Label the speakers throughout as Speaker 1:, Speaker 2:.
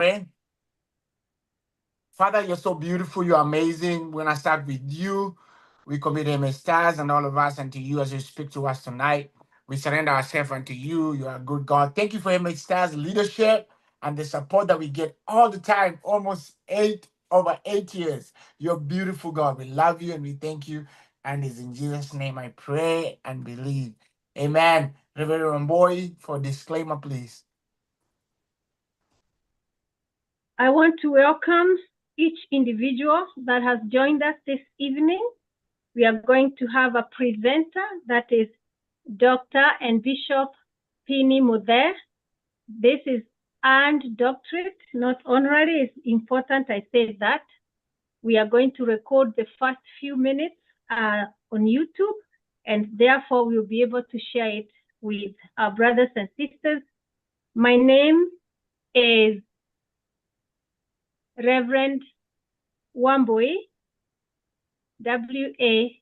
Speaker 1: pray. Father, you're so beautiful. You're amazing. We're going to start with you. We commit MS Stars and all of us unto you as you speak to us tonight. We surrender ourselves unto you. You are a good God. Thank you for MS Stars leadership and the support that we get all the time, almost over 8 years. You're beautiful, God. We love you and we thank you. And it's in Jesus' name I pray and believe. Amen. Reverend Boy, for disclaimer, please.
Speaker 2: I want to welcome each individual that has joined us this evening. We are going to have a presenter that is Dr. and Bishop Pini Mudhe. This is earned doctorate, not honorary. It's important I say that. We are going to record the first few minutes on YouTube, and therefore we'll be able to share it with our brothers and sisters. My name is Reverend Wambui, W-A-M-B-U-I.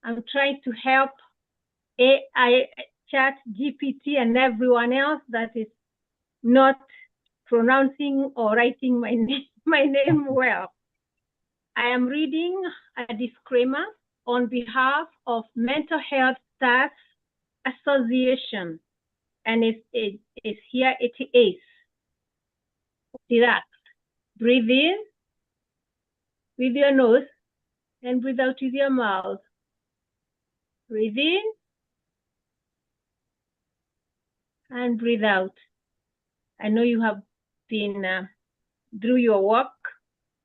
Speaker 2: I'm trying to help AI, Chat, GPT, and everyone else that is not pronouncing or writing my name well. I am reading a disclaimer on behalf of Mental Health Staff Association, and it's here it is. Relax. Breathe in with your nose and breathe out with your mouth. Breathe in and breathe out. I know you have been through your work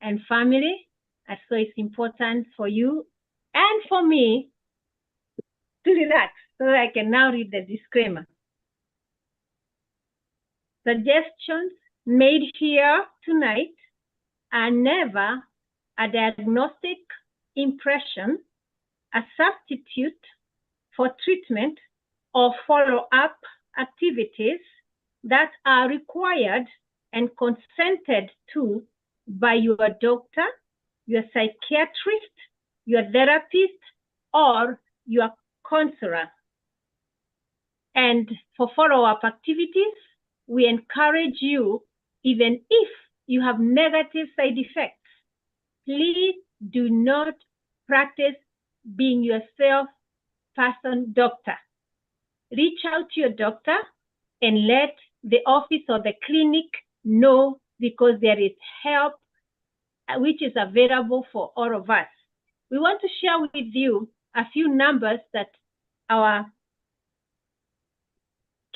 Speaker 2: and family, and so it's important for you and for me to relax so that I can now read the disclaimer. Suggestions made here tonight are never a diagnostic impression, a substitute for treatment or follow-up activities that are required and consented to by your doctor, your psychiatrist, your therapist, or your counselor. And for follow-up activities, we encourage you, even if you have negative side effects, please do not practice being your self-person doctor. Reach out to your doctor and let the office or the clinic know, because there is help which is available for all of us. We want to share with you a few numbers that our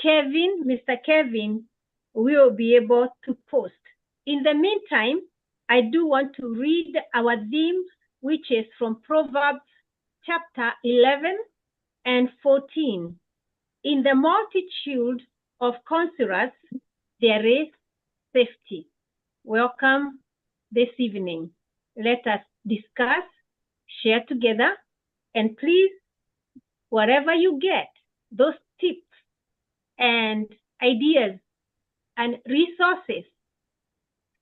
Speaker 2: Mr. Kevin will be able to post. In the meantime, I do want to read our theme, which is from Proverbs chapter 11 and 14. In the multitude of counselors, there is safety. Welcome this evening. Let us discuss, share together, and please, whatever you get, those tips and ideas and resources,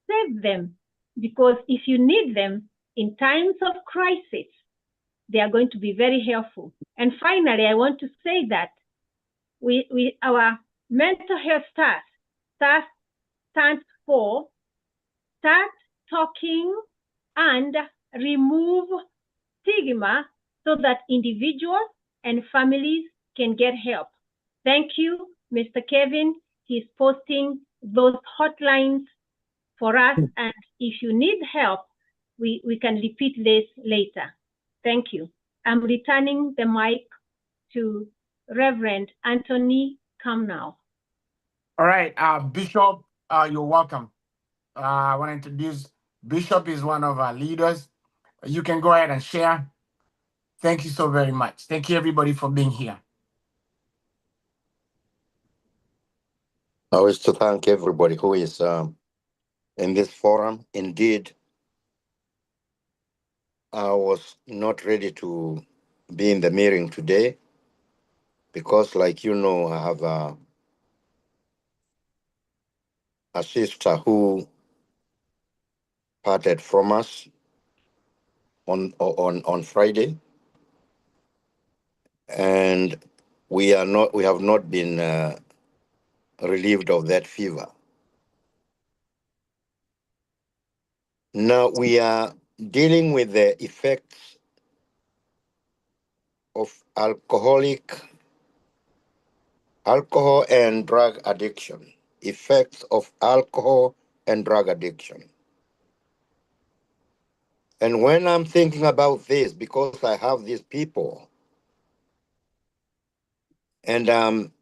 Speaker 2: save them, because if you need them in times of crisis, they are going to be very helpful. And finally, I want to say that our mental health stars stands for start talking and remove stigma so that individuals and families can get help. Thank you, Mr. Kevin. He's posting those hotlines for us, and if you need help, we can repeat this later. Thank you. I'm returning the mic to Reverend Anthony Kamnau.
Speaker 1: All right, Bishop, you're welcome. I want to introduce Bishop is one of our leaders. You can go ahead and share. Thank you so very much. Thank you, everybody, for being here.
Speaker 3: I wish to thank everybody who is in this forum. Indeed, I was not ready to be in the meeting today because, like you know, I have a sister who parted from us on Friday, and we have not been relieved of that fever. Now we are dealing with the effects of alcohol and drug addiction. Effects of alcohol and drug addiction. And when I'm thinking about this, because I have these people, and I'm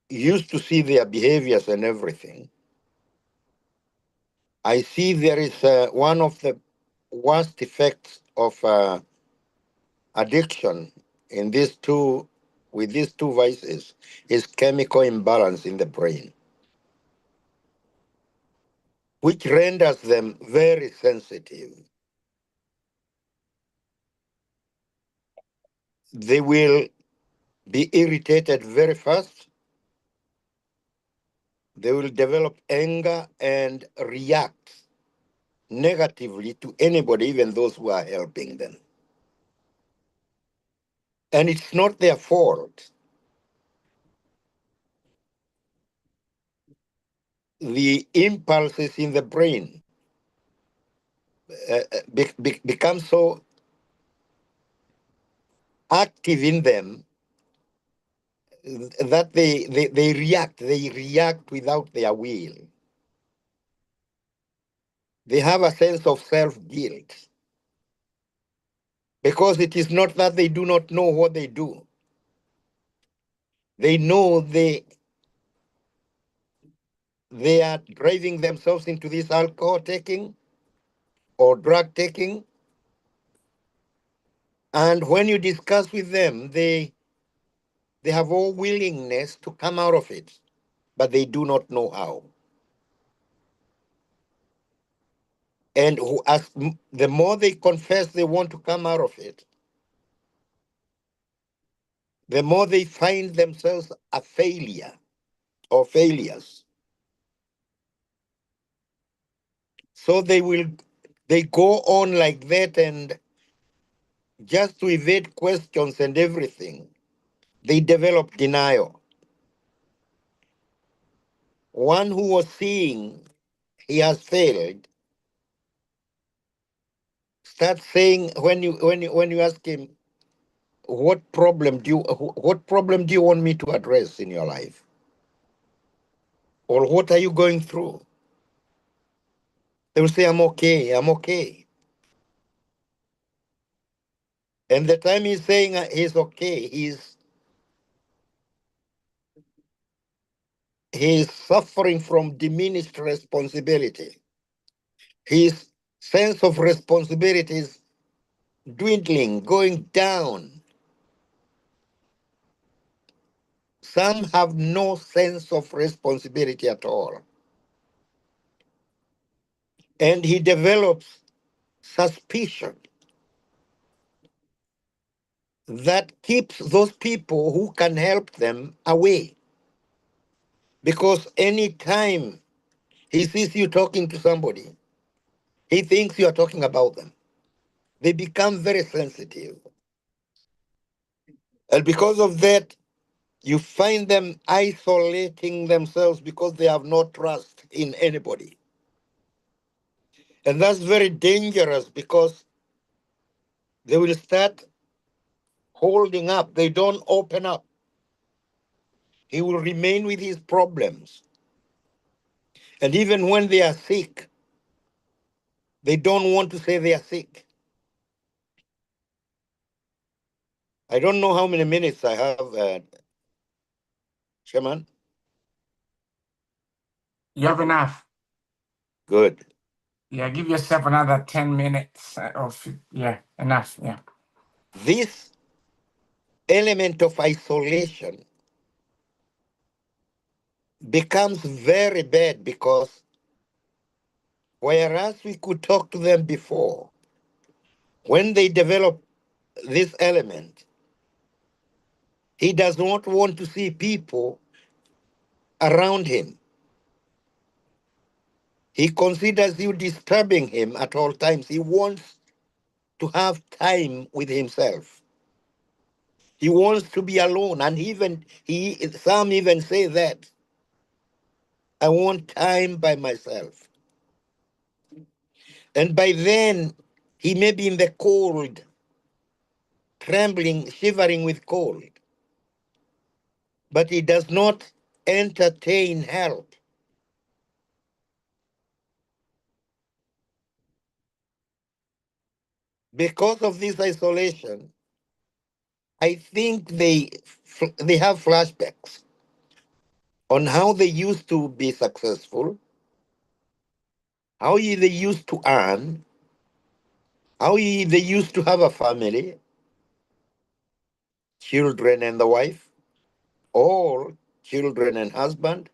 Speaker 3: used to see their behaviors and everything, I see there is one of the worst effects of addiction in with these two vices is chemical imbalance in the brain, which renders them very sensitive. They will be irritated very fast. They will develop anger and react negatively to anybody, even those who are helping them. And it's not their fault. The impulses in the brain become so active in them that they react without their will. They have a sense of self-guilt because it is not that they do not know what they do. They know they are driving themselves into this alcohol taking or drug taking. And when you discuss with them, they have all willingness to come out of it, but they do not know how. And the more they confess they want to come out of it, the more they find themselves a failure or failures. So they go on like that, and just to evade questions and everything, they develop denial. One who was seeing he has failed starts saying, when you ask him, what problem do you want me to address in your life? Or what are you going through? They will say, I'm okay. And the time he's saying he's okay, he's suffering from diminished responsibility. His sense of responsibility is dwindling, going down. Some have no sense of responsibility at all. And he develops suspicion that keeps those people who can help them away. Because anytime he sees you talking to somebody, he thinks you are talking about them. They become very sensitive. And because of that, you find them isolating themselves because they have no trust in anybody. And that's very dangerous because they will start holding up. They don't open up. He will remain with his problems. And even when they are sick, they don't want to say they are sick. I don't know how many minutes I have, Shaman.
Speaker 1: You have enough.
Speaker 3: Good.
Speaker 1: Yeah, give yourself another 10 minutes. Yeah, enough. Yeah.
Speaker 3: This element of isolation becomes very bad because whereas we could talk to them before, when they develop this element, he does not want to see people around him. He considers you disturbing him at all times. He wants to have time with himself. He wants to be alone. And some even say that I want time by myself. And by then, he may be in the cold, trembling, shivering with cold. But he does not entertain help. Because of this isolation, I think they have flashbacks on how they used to be successful, how they used to earn, how they used to have a family, children and the wife, or children and husband,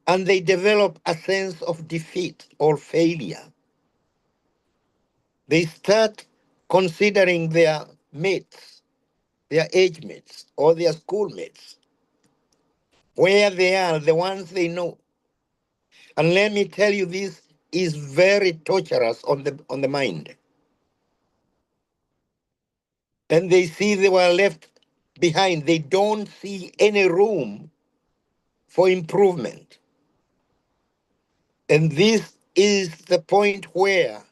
Speaker 3: and they develop a sense of defeat or failure. They start considering their mates, their age mates, or their schoolmates, where they are, the ones they know. And let me tell you, this is very torturous on the mind. And they see they were left behind. They don't see any room for improvement. And this is the point where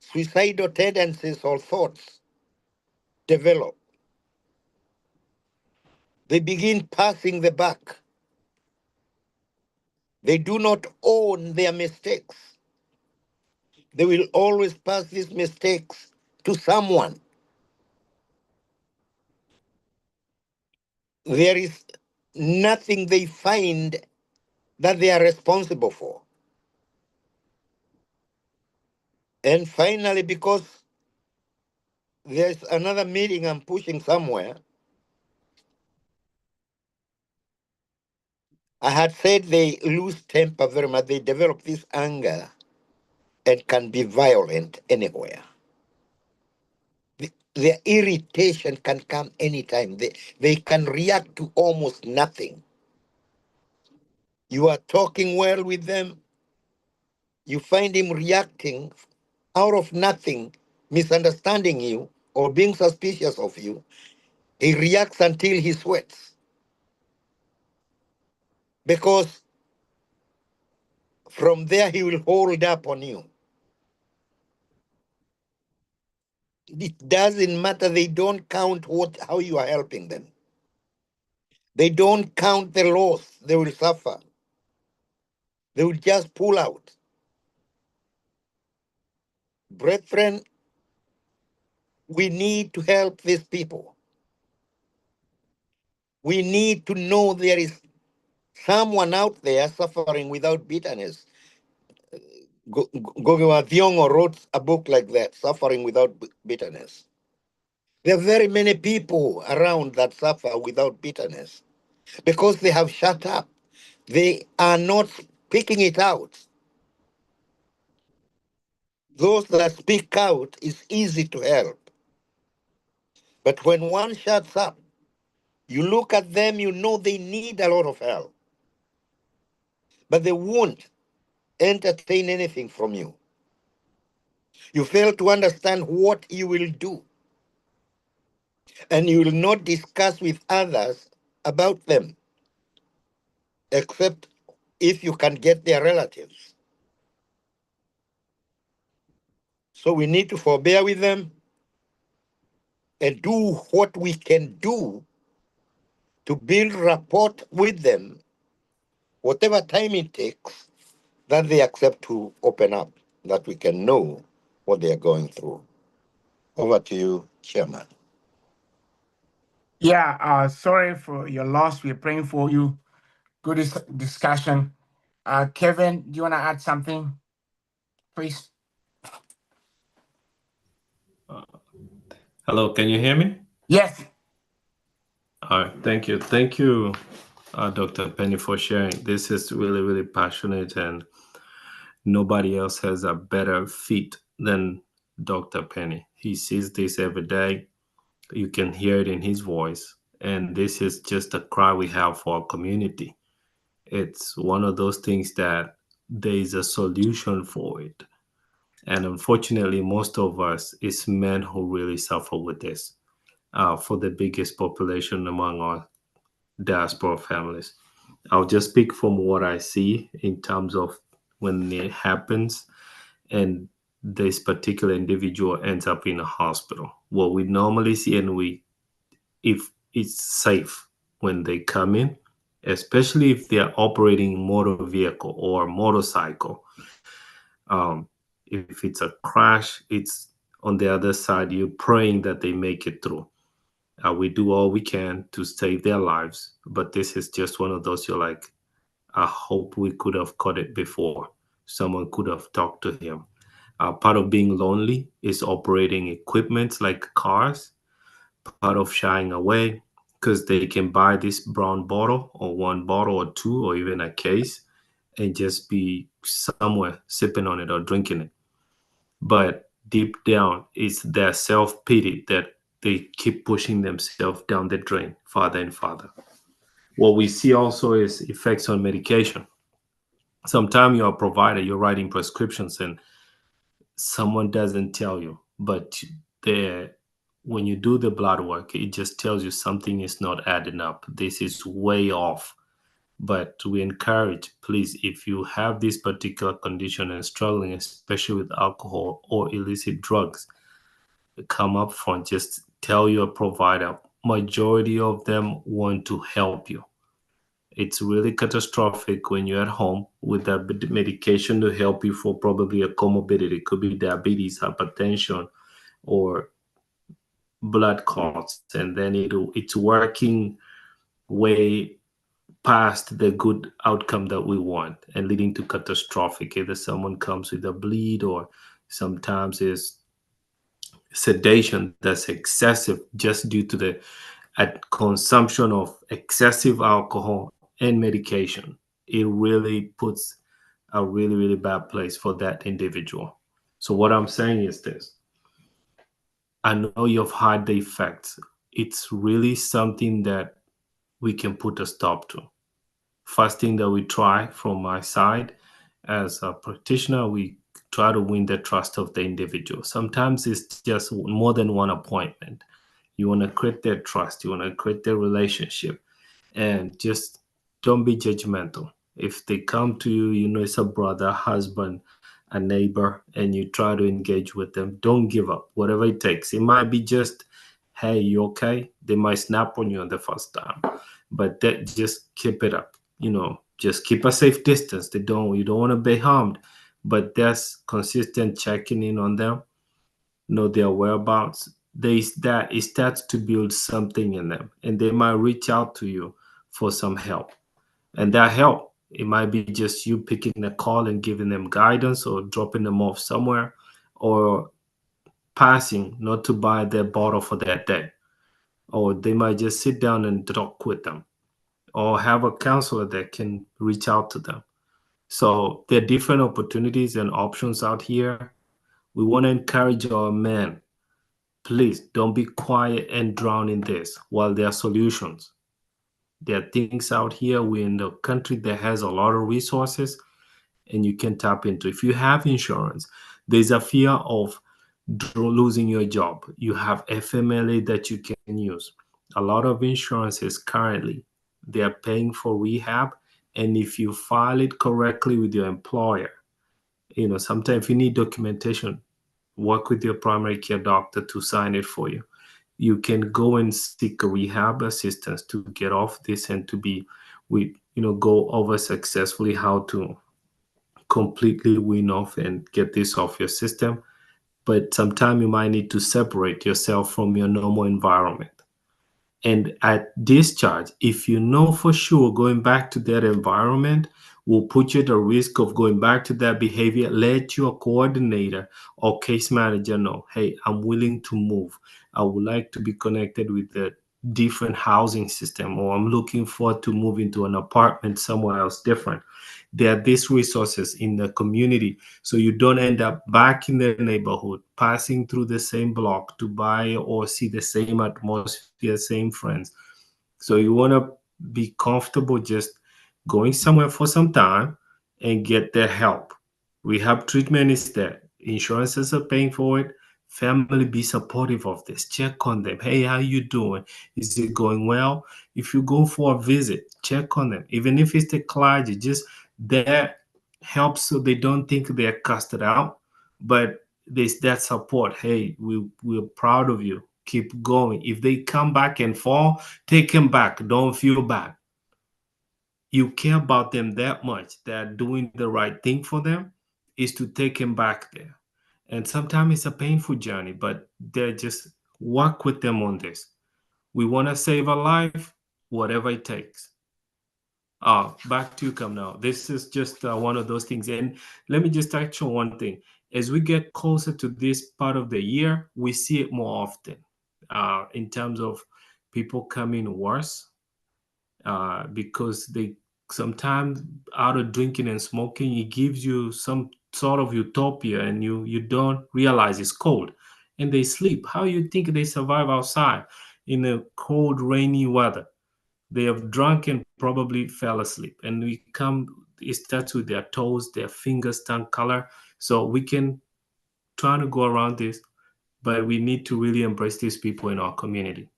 Speaker 3: suicidal tendencies or thoughts develop. They begin passing the buck. They do not own their mistakes. They will always pass these mistakes to someone. There is nothing they find that they are responsible for. And finally, because there's another meeting I'm pushing somewhere, I had said they lose temper very much. They develop this anger and can be violent anywhere. Their irritation can come anytime. They can react to almost nothing. You are talking well with them, you find him reacting out of nothing, misunderstanding you or being suspicious of you. He reacts until he sweats. Because from there he will hold up on you. It doesn't matter. They don't count how you are helping them. They don't count the loss they will suffer. They will just pull out. Brethren, we need to help these people. We need to know there is someone out there suffering without bitterness. Gogiwa Thiongo wrote a book like that, Suffering Without Bitterness. There are very many people around that suffer without bitterness because they have shut up. They are not speaking it out. Those that speak out is easy to help. But when one shuts up, you look at them, you know they need a lot of help. But they won't entertain anything from you. You fail to understand what you will do. And you will not discuss with others about them, except if you can get their relatives. So we need to forbear with them and do what we can do to build rapport with them, whatever time it takes, that they accept to open up, that we can know what they are going through. Over to you, Chairman.
Speaker 1: Yeah, sorry for your loss. We're praying for you. Good discussion. Kevin, do you want to add something, please?
Speaker 4: Hello, can you hear me?
Speaker 1: Yes.
Speaker 4: All right, thank you. Thank you, Dr. Penny, for sharing. This is really, really passionate, and nobody else has a better fit than Dr. Penny. He sees this every day. You can hear it in his voice. And this is just a cry we have for our community. It's one of those things that there is a solution for it. And unfortunately, most of us, it's men who really suffer with this. for the biggest population among our diaspora families. I'll just speak from what I see in terms of when it happens and this particular individual ends up in a hospital. What we normally see, and if it's safe when they come in, especially if they're operating motor vehicle or motorcycle. If it's a crash, it's on the other side. You're praying that they make it through. We do all we can to save their lives, but this is just one of those you're like, I hope we could have caught it before. Someone could have talked to him. Part of being lonely is operating equipment like cars, part of shying away because they can buy this brown bottle or one bottle or two or even a case and just be somewhere sipping on it or drinking it. But deep down, it's their self-pity that they keep pushing themselves down the drain farther and farther. What we see also is effects on medication. Sometimes you're a provider, you're writing prescriptions and someone doesn't tell you, but when you do the blood work, it just tells you something is not adding up. This is way off. But we encourage, please, if you have this particular condition and struggling, especially with alcohol or illicit drugs, come up front, just tell your provider. Majority of them want to help you. It's really catastrophic when you're at home with that medication to help you for probably a comorbidity. It could be diabetes, hypertension, or blood clots, and then it's working way past the good outcome that we want and leading to catastrophic. Either someone comes with a bleed, or sometimes is sedation that's excessive just due to the consumption of excessive alcohol and medication. It really puts a really, really bad place for that individual. So what I'm saying is this. I know you've had the effects. It's really something that we can put a stop to. First thing that we try from my side as a practitioner, we try to win the trust of the individual. Sometimes it's just more than one appointment. You want to create their trust. You want to create their relationship, and just don't be judgmental. If they come to you, you know, it's a brother, husband, a neighbor, and you try to engage with them, don't give up, whatever it takes. It might be just, hey, you okay? They might snap on you on the first time, but just keep it up. You know, just keep a safe distance. You don't want to be harmed, but that's consistent checking in on them, know their whereabouts. It starts to build something in them, and they might reach out to you for some help. And that help, it might be just you picking a call and giving them guidance, or dropping them off somewhere, or passing not to buy their bottle for that day. Or they might just sit down and talk with them, or have a counselor that can reach out to them. So there are different opportunities and options out here. We want to encourage our men. Please don't be quiet and drown in this. While there are solutions, there are things out here. We're in a country that has a lot of resources, and you can tap into. If you have insurance, there's a fear of losing your job. You have FMLA that you can use. A lot of insurances currently, they are paying for rehab, and if you file it correctly with your employer, you know, sometimes if you need documentation, work with your primary care doctor to sign it for you. You can go and seek a rehab assistance to get off this, and to go over successfully how to completely wean off and get this off your system. But sometimes you might need to separate yourself from your normal environment. And at discharge, if you know for sure going back to that environment will put you at a risk of going back to that behavior, let your coordinator or case manager know, hey, I'm willing to move. I would like to be connected with a different housing system, or I'm looking forward to moving to an apartment somewhere else different. There are these resources in the community, so you don't end up back in the neighborhood, passing through the same block to buy or see the same atmosphere, same friends. So you want to be comfortable just going somewhere for some time and get their help. Rehab treatment is there. Insurances are paying for it. Family, be supportive of this. Check on them. Hey, how you doing? Is it going well? If you go for a visit, check on them. Even if it's the clergy, just that helps so they don't think they're casted out. But there's that support. Hey, we're proud of you. Keep going. If they come back and fall, take them back. Don't feel bad. You care about them that much that doing the right thing for them is to take them back there. And sometimes it's a painful journey, but they just work with them on this. We want to save a life, whatever it takes. Back to you, come now. This is just one of those things. And let me just touch on one thing. As we get closer to this part of the year, we see it more often in terms of people coming worse because they sometimes out of drinking and smoking, it gives you some sort of utopia and you don't realize it's cold and they sleep. How you think they survive outside in the cold, rainy weather? They have drunk and probably fell asleep. And it starts with their toes, their fingers turn color. So we can try to go around this, but we need to really embrace these people in our community.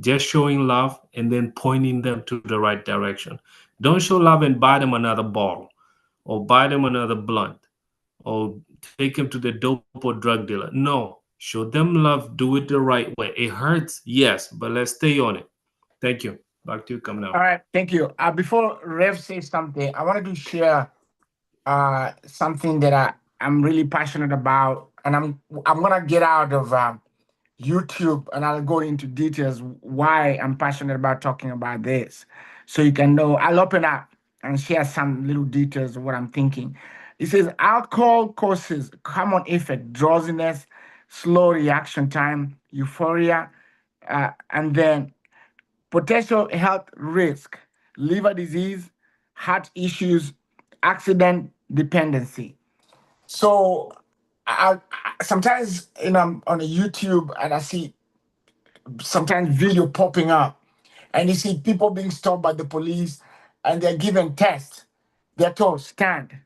Speaker 4: Just showing love and then pointing them to the right direction. Don't show love and buy them another bottle or buy them another blunt or take them to the dope or drug dealer. No, show them love, do it the right way. It hurts, yes, but let's stay on it. Thank you. Back to you, come now.
Speaker 1: All right, thank you. Before Rev says something, I wanted to share something that I'm really passionate about, and I'm gonna get out of YouTube and I'll go into details why I'm passionate about talking about this, so you can know. I'll open up and share some little details of what I'm thinking. It says alcohol causes common effect: drowsiness, slow reaction time, euphoria, and then potential health risk: liver disease, heart issues, accident dependency. So sometimes, I'm on a YouTube and I see sometimes video popping up, and you see people being stopped by the police and they're given tests. They're told stand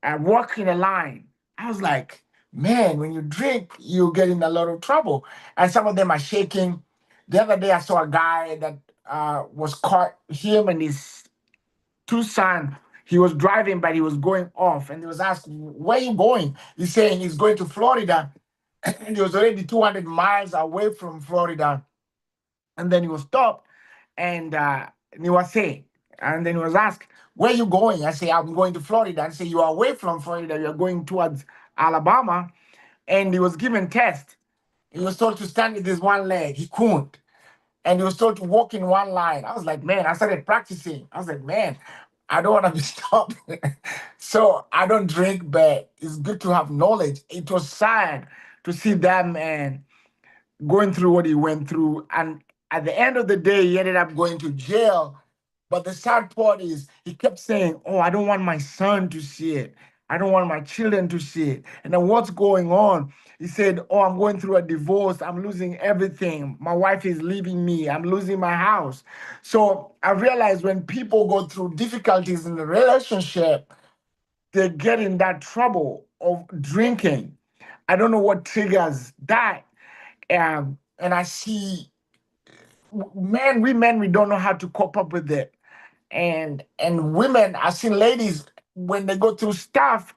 Speaker 1: and walk in a line. I was like, man, when you drink, you get in a lot of trouble. And some of them are shaking. The other day, I saw a guy that was caught, him and his two sons. He was driving, but he was going off. And he was asked, where are you going? He's saying he's going to Florida. And he was already 200 miles away from Florida. And then he was stopped and he was saying, and then he was asked, where are you going? I say, I'm going to Florida. And say, you are away from Florida. You're going towards Alabama. And he was given test. He was told to stand with his one leg. He couldn't. And he was told to walk in one line. I was like, man, I started practicing. I was like, man, I don't want to be stopped. So I don't drink, but it's good to have knowledge. It was sad to see that man going through what he went through. And at the end of the day, he ended up going to jail. But the sad part is he kept saying, oh, I don't want my son to see it. I don't want my children to see it. And then what's going on? He said, oh, I'm going through a divorce. I'm losing everything. My wife is leaving me. I'm losing my house. So I realized when people go through difficulties in the relationship, they get in that trouble of drinking. I don't know what triggers that. And I see we men, we don't know how to cope up with it. And women, I see ladies, when they go through stuff,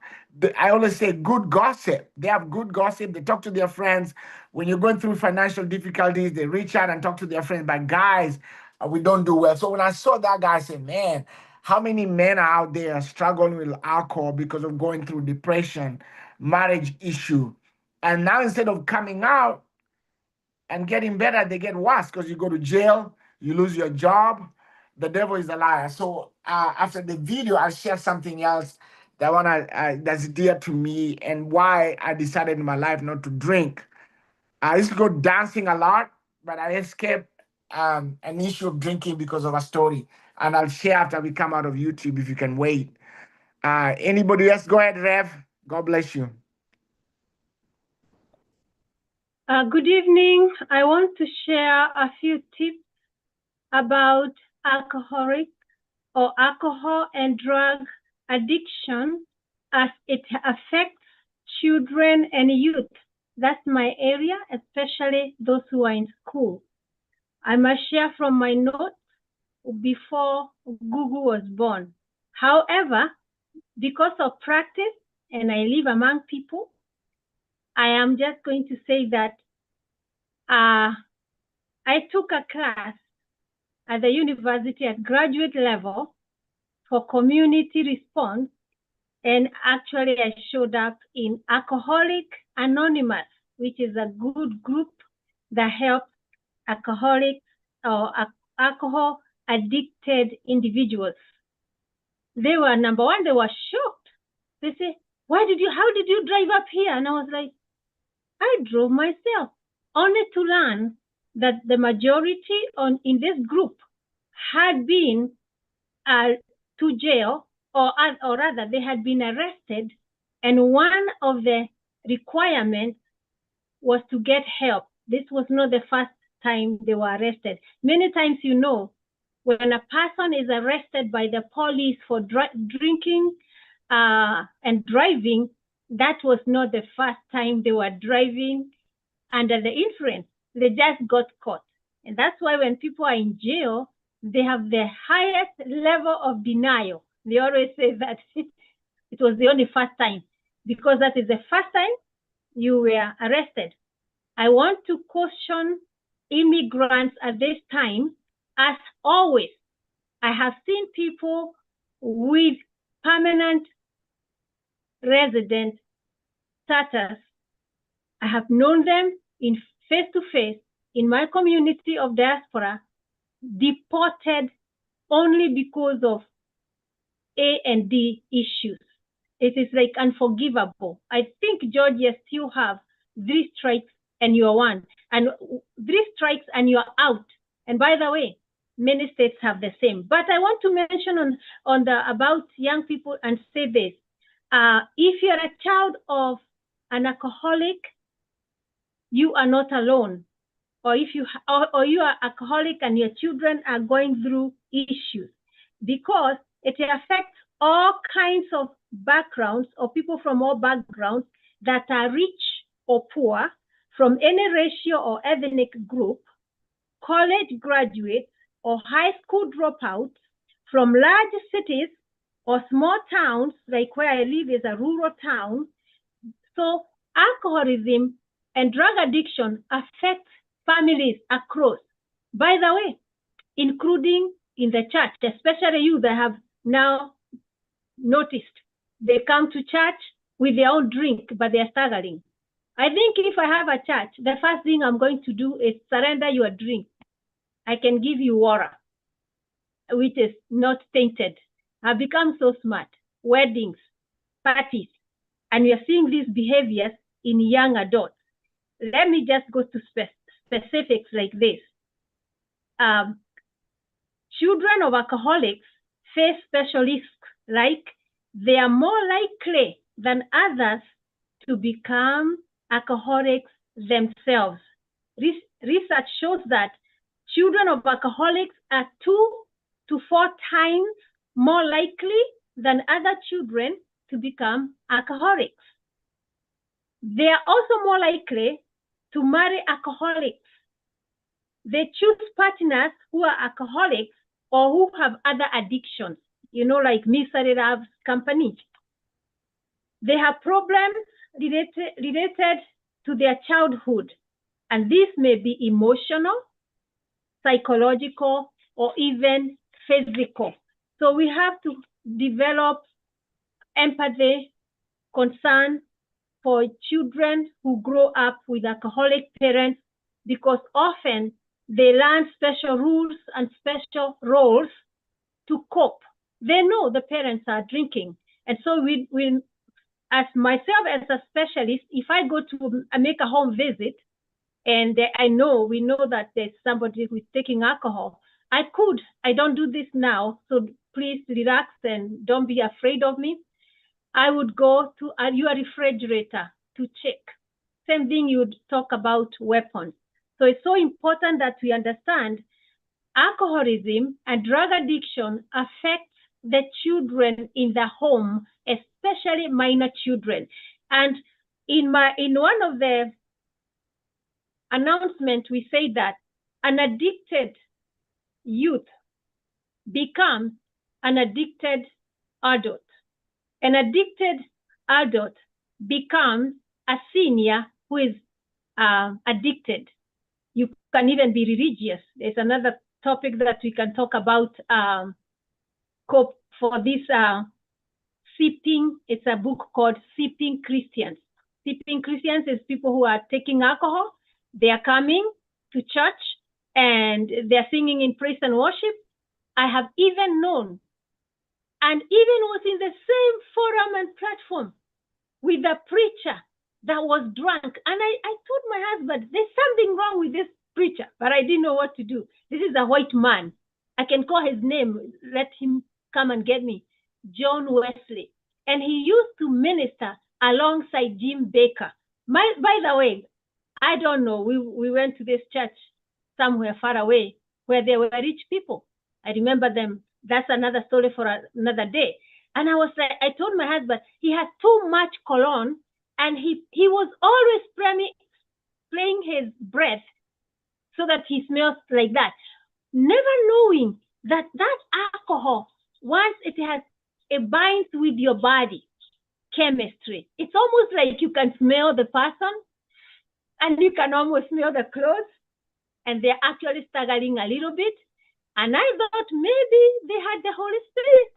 Speaker 1: I always say good gossip. They have good gossip. They talk to their friends. When you're going through financial difficulties, they reach out and talk to their friends. But guys, we don't do well. So when I saw that guy, I said, man, how many men are out there struggling with alcohol because of going through depression, marriage issue? And now instead of coming out and getting better, they get worse because you go to jail, you lose your job. The devil is a liar. So after the video, I'll share something else that that's dear to me and why I decided in my life not to drink. I used to go dancing a lot, but I escaped an issue of drinking because of a story. And I'll share after we come out of YouTube if you can wait. Anybody else? Go ahead, Rev. God bless you.
Speaker 2: Good evening. I want to share a few tips about alcohol and drug addiction as it affects children and youth. That's my area, especially those who are in school. I must share from my notes before Google was born. However, because of practice and I live among people, I am just going to say that I took a class at the university at graduate level for community response, and actually I showed up in Alcoholic Anonymous, which is a good group that helps alcoholics or alcohol addicted individuals. They were, number one, they were shocked. They say, how did you drive up here? And I was like, I drove myself, only to learn that the majority in this group had been to jail, or rather they had been arrested, and one of the requirements was to get help. This was not the first time they were arrested. Many times, when a person is arrested by the police for drinking and driving, that was not the first time they were driving under the influence. They just got caught. And that's why when people are in jail, they have the highest level of denial. They always say that it was the only first time, because that is the first time you were arrested. I want to caution immigrants at this time. As always, I have seen people with permanent resident status. I have known them in face-to-face in my community of diaspora, deported only because of A and D issues. It is like unforgivable. I think Georgia still have 3 strikes and you're one, and 3 strikes and you're out. And by the way, many states have the same. But I want to mention about young people and say this: if you're a child of an alcoholic, you are not alone. Or if you are alcoholic and your children are going through issues, because it affects all kinds of backgrounds, or people from all backgrounds that are rich or poor, from any racial or ethnic group, college graduates or high school dropouts, from large cities or small towns, like where I live is a rural town. So alcoholism and drug addiction affect families across, by the way, including in the church, especially you that have now noticed they come to church with their own drink, but they're struggling. I think if I have a church, the first thing I'm going to do is surrender your drink. I can give you water, which is not tainted. I've become so smart. Weddings, parties, and we are seeing these behaviors in young adults. Let me just go to specifics like this. Children of alcoholics face special risks, like they are more likely than others to become alcoholics themselves. Research shows that children of alcoholics are 2 to 4 times more likely than other children to become alcoholics. They are also more likely to marry alcoholics. They choose partners who are alcoholics or who have other addictions, like misery loves company. They have problems related to their childhood, and this may be emotional, psychological, or even physical. So we have to develop empathy, concern for children who grow up with alcoholic parents, because often they learn special rules and special roles to cope. They know the parents are drinking. And so we as myself as a specialist, if I go to make a home visit and we know that there's somebody who is taking alcohol, I don't do this now, so please relax and don't be afraid of me. I would go to your refrigerator to check. Same thing, you would talk about weapons. So it's so important that we understand alcoholism and drug addiction affects the children in the home, especially minor children. And in one of the announcement, we say that an addicted youth becomes an addicted adult. An addicted adult becomes a senior who is addicted. You can even be religious. There's another topic that we can talk about for this sipping. It's a book called Sipping Christians. Sipping Christians is people who are taking alcohol. They are coming to church and they're singing in praise and worship. I have even known and even was in the same forum and platform with a preacher that was drunk. And I told my husband, there's something wrong with this preacher, but I didn't know what to do. This is a white man. I can call his name, let him come and get me. John Wesley. And he used to minister alongside Jim Baker. By the way, I don't know, we went to this church somewhere far away where there were rich people. I remember them. That's another story for another day. And I was like, I told my husband, he has too much cologne and he was always spraying his breath so that he smells like that. Never knowing that alcohol, once it binds with your body, chemistry, it's almost like you can smell the person and you can almost smell the clothes and they're actually staggering a little bit. And I thought maybe they had the Holy Spirit.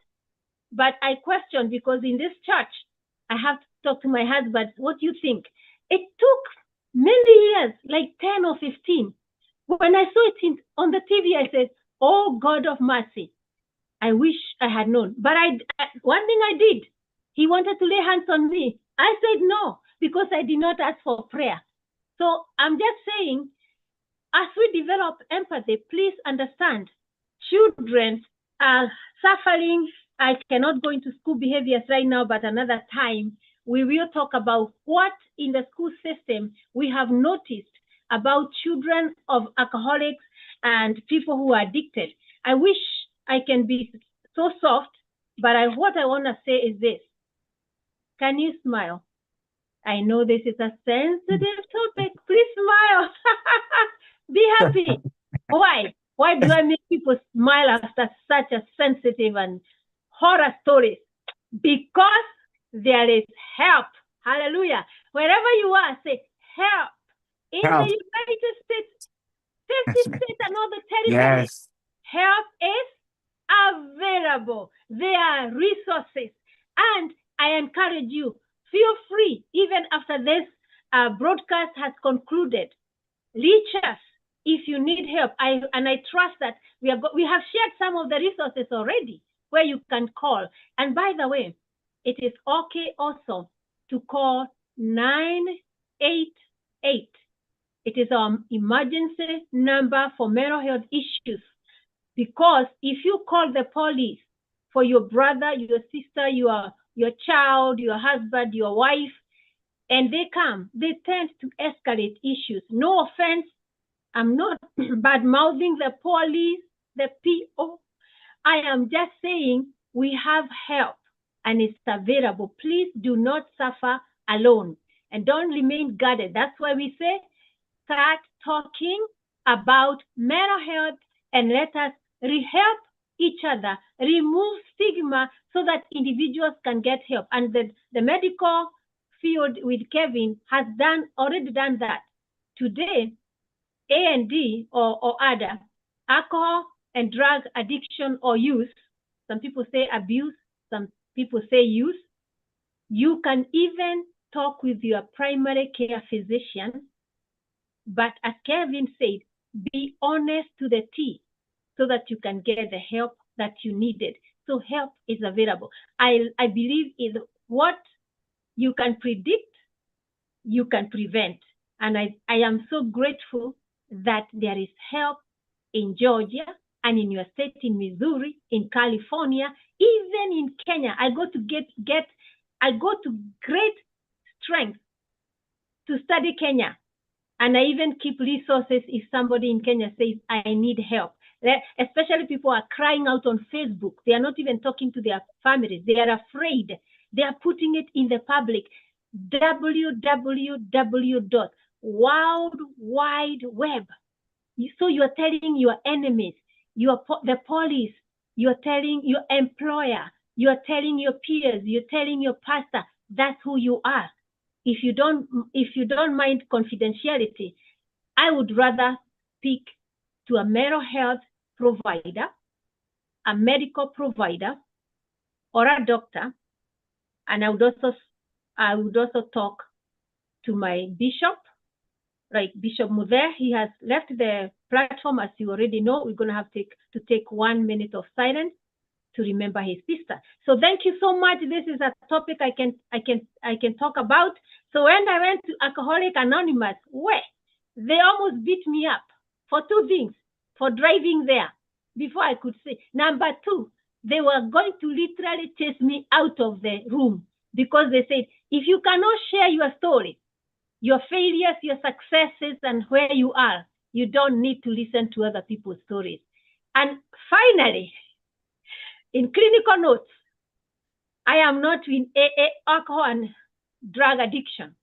Speaker 2: But I questioned because in this church, I have to talk to my husband, what do you think? It took many years, like 10 or 15. When I saw it on the TV, I said, oh, God of mercy, I wish I had known. But one thing I did, he wanted to lay hands on me. I said no, because I did not ask for prayer. So I'm just saying, as we develop empathy, please understand, children are suffering. I cannot go into school behaviors right now, but another time we will talk about what in the school system we have noticed about children of alcoholics and people who are addicted. I wish I can be so soft, but what I want to say is this. Can you smile? I know this is a sensitive topic. Please smile. Be happy. Why? Why do I make people smile after such a sensitive and horror stories? Because there is help. Hallelujah. Wherever you are, say help. In the United States, 50 states and all the territories,
Speaker 1: Yes.
Speaker 2: help is available. There are resources. And I encourage you, feel free, even after this broadcast has concluded, reach us if you need help. I trust that we have shared some of the resources already where you can call. And by the way, it is okay also to call 988. It is our emergency number for mental health issues. Because if you call the police for your brother, your sister, your child, your husband, your wife, and they come, they tend to escalate issues. No offense, I'm not bad-mouthing the police, the PO. I am just saying we have help and it's available. Please do not suffer alone and don't remain guarded. That's why we say, start talking about mental health and let us help each other, remove stigma so that individuals can get help. And the medical field with Kevin has already done that. Today, A&D or other, alcohol and drug addiction or use, some people say abuse, some people say use, you can even talk with your primary care physician. But as Kevin said, be honest to the T so that you can get the help that you needed. So help is available. I believe in what you can predict, you can prevent. And I am so grateful that there is help in Georgia and in your state, in Missouri, in California, even in Kenya. I go to great strength to study Kenya. And I even keep resources if somebody in Kenya says, I need help. Especially people are crying out on Facebook. They are not even talking to their families. They are afraid. They are putting it in the public. www.provide World Wide Web. So you're telling your enemies, the police, you're telling your employer, you're telling your peers, you're telling your pastor, that's who you are. If you don't mind confidentiality, I would rather speak to a mental health provider, a medical provider, or a doctor, and I would also talk to my bishop, like Bishop Muder. He has left the platform, as you already know. We're going to have to take 1 minute of silence to remember his sister. So thank you so much. This is a topic I can talk about. So when I went to Alcoholics Anonymous, they almost beat me up for 2 things: for driving there before I could say. Number 2, they were going to literally chase me out of the room because they said, if you cannot share your story, your failures, your successes, and where you are, you don't need to listen to other people's stories. And finally, in clinical notes, I am not in AA, alcohol and drug addiction.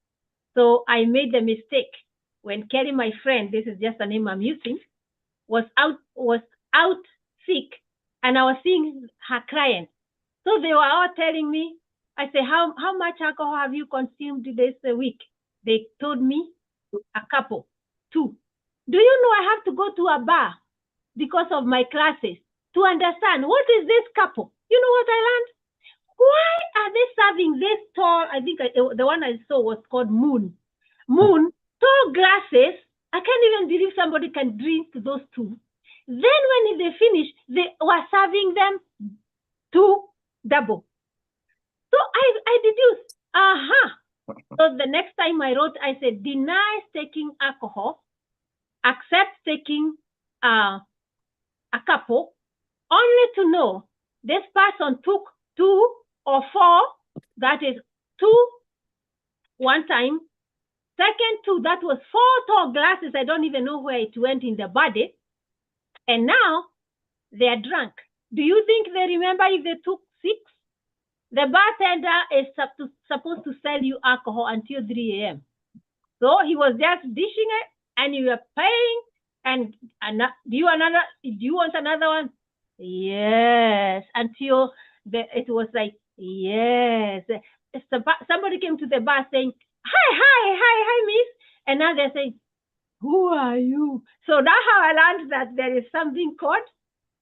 Speaker 2: So I made the mistake when Kelly, my friend, this is just a name I'm using, was out sick, and I was seeing her clients. So they were all telling me, I said, how much alcohol have you consumed this week? They told me a couple, 2. Do you know I have to go to a bar because of my classes to understand what is this couple? You know what I learned? Why are they serving this tall? I think the one I saw was called Moon, tall glasses. I can't even believe somebody can drink those 2. Then when they finish, they were serving them 2 double. So I deduced, So the next time I wrote, I said, denies taking alcohol, accepts taking a couple, only to know this person took 2 or 4, that is 2 one time. Second 2, that was 4 tall glasses. I don't even know where it went in the body. And now they are drunk. Do you think they remember if they took 6? The bartender is supposed to sell you alcohol until 3 a.m. So he was just dishing it, and you were paying. And do you want another one? Yes. Until it was like, yes. Somebody came to the bar saying, hi, miss. And now they're saying, who are you? So that's how I learned that there is something called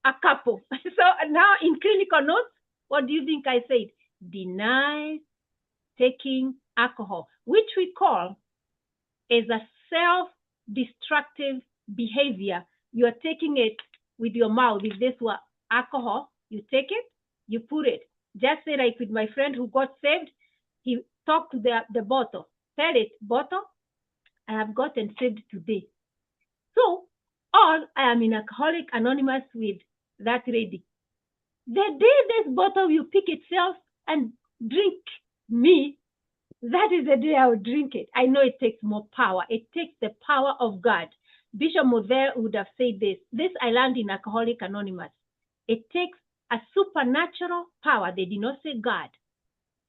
Speaker 2: a couple. So now in clinical notes, what do you think I said? Denies taking alcohol, which we call is a self-destructive behavior. You are taking it with your mouth. If this were alcohol, you take it, you put it. Just say like with my friend who got saved, he talked to the bottle. Tell it, bottle, I have gotten saved today. So, or I am in Alcoholics Anonymous with that lady. The day this bottle will pick itself and drink me, that is the day I will drink it. I know it takes more power. It takes the power of God. Bishop Muder would have said this. This I learned in Alcoholics Anonymous. It takes a supernatural power. They did not say God.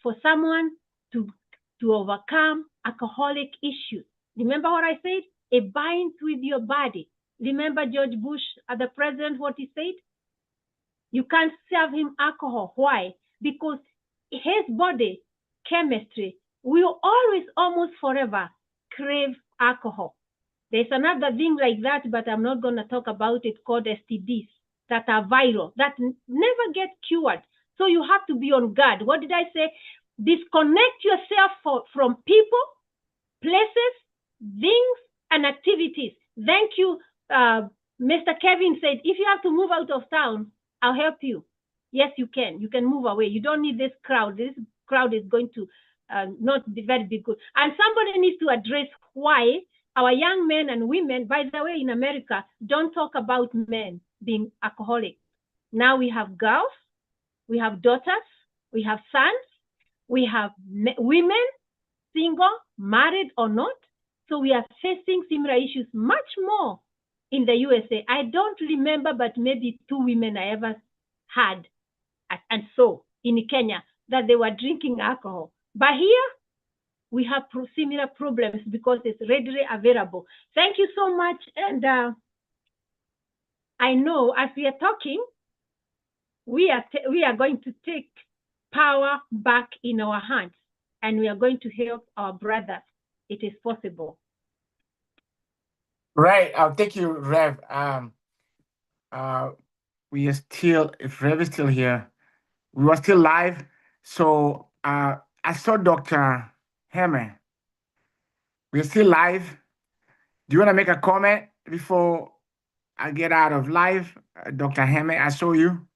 Speaker 2: For someone to overcome alcoholic issues. Remember what I said? It binds with your body. Remember George Bush, the president, what he said? You can't serve him alcohol. Why? Because his body chemistry will always, almost forever, crave alcohol. There's another thing like that, but I'm not going to talk about it, called STDs that are viral, that never get cured. So you have to be on guard. What did I say? Disconnect yourself from people, places, things, and activities. Thank you. Mr. Kevin said, if you have to move out of town, I'll help you. Yes, you can. You can move away. You don't need this crowd. This crowd is going to not be very big. Good. And somebody needs to address why our young men and women, by the way, in America, don't talk about men being alcoholics. Now we have girls, we have daughters, we have sons, we have women, single, married or not. So we are facing similar issues much more in the USA. I don't remember, but maybe 2 women I ever had, and so in Kenya, that they were drinking alcohol. But here, we have similar problems because it's readily available. Thank you so much. And I know as we are talking, we are going to take power back in our hands, and we are going to help our brothers. It is possible.
Speaker 1: Right. Thank you, Rev. We are still, if Rev is still here, we were still live. So I saw Dr. Heme. We're still live. Do you want to make a comment before I get out of live? Dr. Heme, I saw you.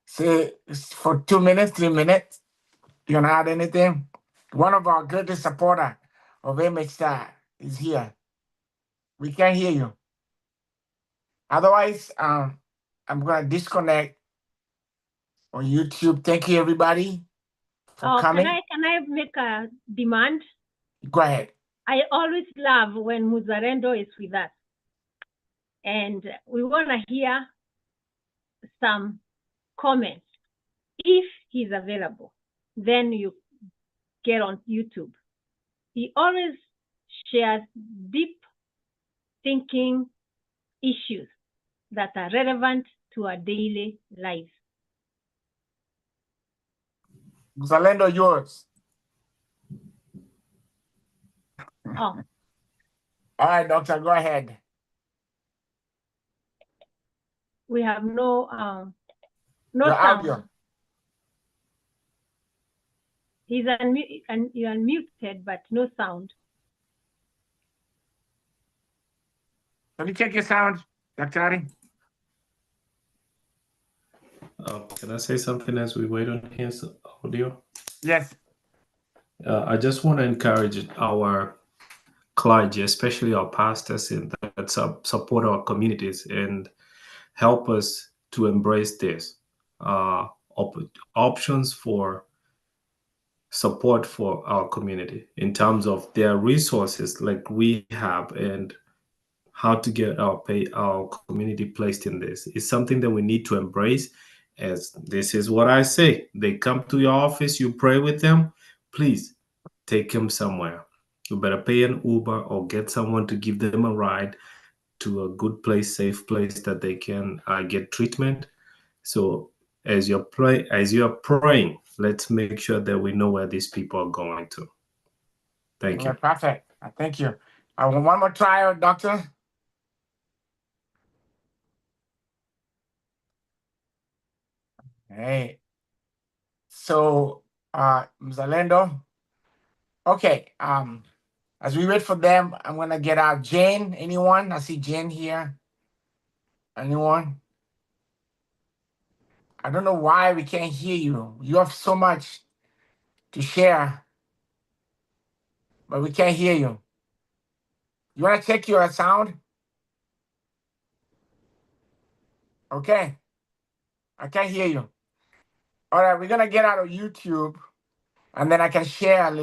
Speaker 1: Say for 2 minutes, 3 minutes. You want to add anything? One of our greatest supporter of MHSTAR is here. We can't hear you. Otherwise, I'm going to disconnect on YouTube. Thank you, everybody, for coming.
Speaker 2: Can I make a demand?
Speaker 1: Go ahead.
Speaker 2: I always love when Muzalendo is with us. And we want to hear some comments. If he's available, then you get on YouTube. He always shares deep thinking issues that are relevant to our daily lives.
Speaker 1: Muzalendo, yours.
Speaker 2: Oh.
Speaker 1: All right, doctor, go ahead.
Speaker 2: We have no
Speaker 1: Your
Speaker 2: sound.
Speaker 1: audio.
Speaker 2: He's you're unmuted, but no sound.
Speaker 1: Can you check your sound, Dr. Ari?
Speaker 4: Can I say something as we wait on his audio?
Speaker 1: Yes.
Speaker 4: I just want to encourage our clergy, especially our pastors, that support our communities and help us to embrace this options for support for our community in terms of their resources like we have, and how to get our community placed in this is something that we need to embrace. As this is what I say, they come to your office, you pray with them, please take them somewhere. You better pay an Uber or get someone to give them a ride to a good place, safe place that they can get treatment. So as you're praying, let's make sure that we know where these people are going to. Thank you.
Speaker 1: Perfect. Thank you. One more trial, doctor. Hey. So, Muzalendo. Okay. As we wait for them, I'm gonna get out Jane. Anyone? I see Jane here. Anyone? I don't know why we can't hear you. You have so much to share, but we can't hear you. You wanna check your sound? Okay. I can't hear you. All right, we're gonna get out of YouTube, and then I can share a little.